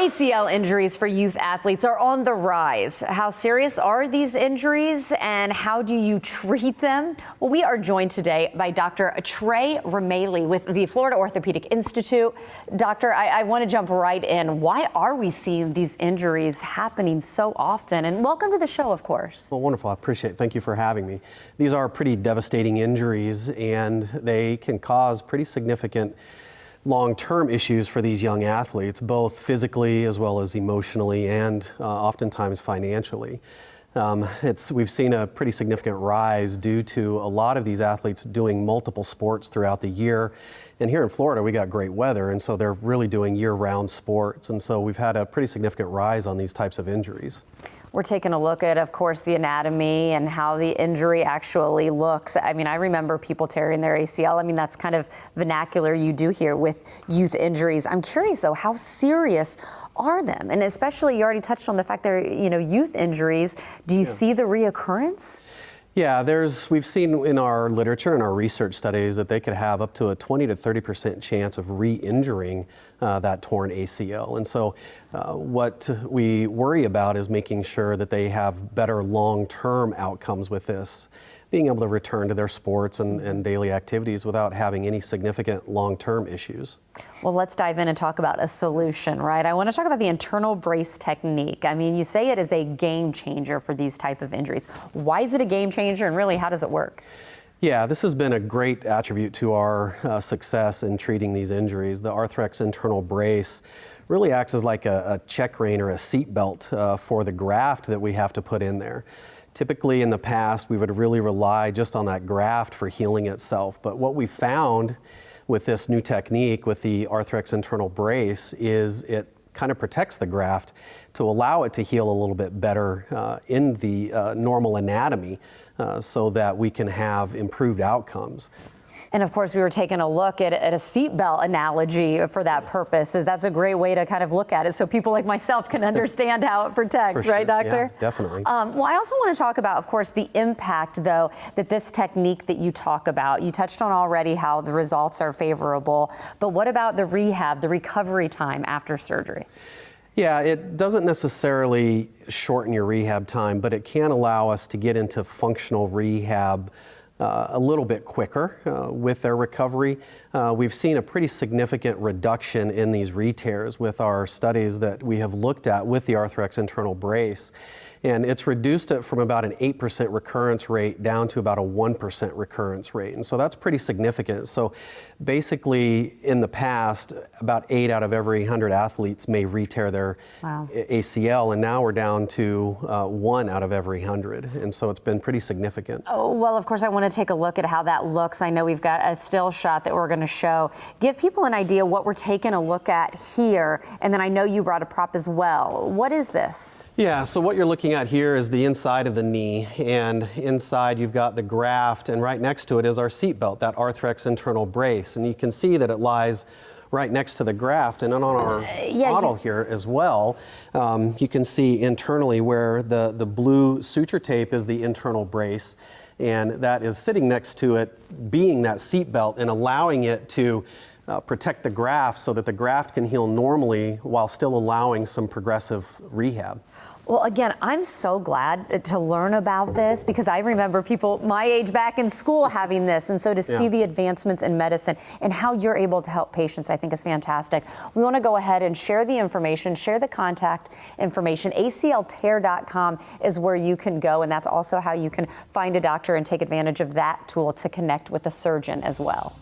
ACL injuries for youth athletes are on the rise. How serious are these injuries and how do you treat them? Well, we are joined today by Dr. Trey Remaley with the Florida Orthopedic Institute. Doctor, I want to jump right in. Why are we seeing these injuries happening so often? And welcome to the show, of course. Well, wonderful. I appreciate it. Thank you for having me. These are pretty devastating injuries, and they can cause pretty significant long-term issues for these young athletes, both physically as well as emotionally and oftentimes financially. We've seen a pretty significant rise due to a lot of these athletes doing multiple sports throughout the year. And here in Florida, we got great weather, and so they're really doing year-round sports. And so we've had a pretty significant rise on these types of injuries. We're taking a look at, of course, the anatomy and how the injury actually looks. I mean, I remember people tearing their ACL. I mean, that's kind of vernacular you do here with youth injuries. I'm curious, though, how serious are them? And especially, you already touched on the fact they're, youth injuries. Do you see the reoccurrence? Yeah, we've seen in our literature and our research studies that they could have up to a 20 to 30% chance of re-injuring that torn ACL. And so what we worry about is making sure that they have better long-term outcomes with this, being able to return to their sports and daily activities without having any significant long-term issues. Well, let's dive in and talk about a solution, right? I want to talk about the internal brace technique. I mean, you say it is a game changer for these type of injuries. Why is it a game changer, and really, how does it work? Yeah, this has been a great attribute to our success in treating these injuries. The Arthrex InternalBrace really acts as like a check rein or a seat belt for the graft that we have to put in there. Typically in the past, we would really rely just on that graft for healing itself. But what we found with this new technique, with the Arthrex InternalBrace, is it kind of protects the graft to allow it to heal a little bit better in the normal anatomy so that we can have improved outcomes. And of course, we were taking a look at a seatbelt analogy for that purpose. That's a great way to kind of look at it so people like myself can understand how it protects, sure. Right, Doctor? Yeah, definitely. Well, I also want to talk about, of course, the impact, though, that this technique that you talk about. You touched on already how the results are favorable, but what about the rehab, the recovery time after surgery? Yeah, it doesn't necessarily shorten your rehab time, but it can allow us to get into functional rehab a little bit quicker with their recovery. We've seen a pretty significant reduction in these re-tears with our studies that we have looked at with the Arthrex InternalBrace. And it's reduced it from about an 8% recurrence rate down to about a 1% recurrence rate. And so that's pretty significant. So basically, in the past, about 8 out of every 100 athletes may re-tear their ACL, and now we're down to 1 out of every 100. And so it's been pretty significant. Oh, well, of course, I want to take a look at how that looks. I know we've got a still shot that we're going to show. Give people an idea what we're taking a look at here. And then I know you brought a prop as well. What is this? Yeah, so what you're looking at here is the inside of the knee, and inside you've got the graft, and right next to it is our seat belt, that Arthrex InternalBrace, and you can see that it lies right next to the graft. And on our model here as well, you can see internally where the blue suture tape is the internal brace, and that is sitting next to it being that seat belt and allowing it to protect the graft so that the graft can heal normally while still allowing some progressive rehab. Well, again, I'm so glad to learn about this because I remember people my age back in school having this. And so to see the advancements in medicine and how you're able to help patients, I think is fantastic. We want to go ahead and share the information, share the contact information. ACLtear.com is where you can go. And that's also how you can find a doctor and take advantage of that tool to connect with a surgeon as well.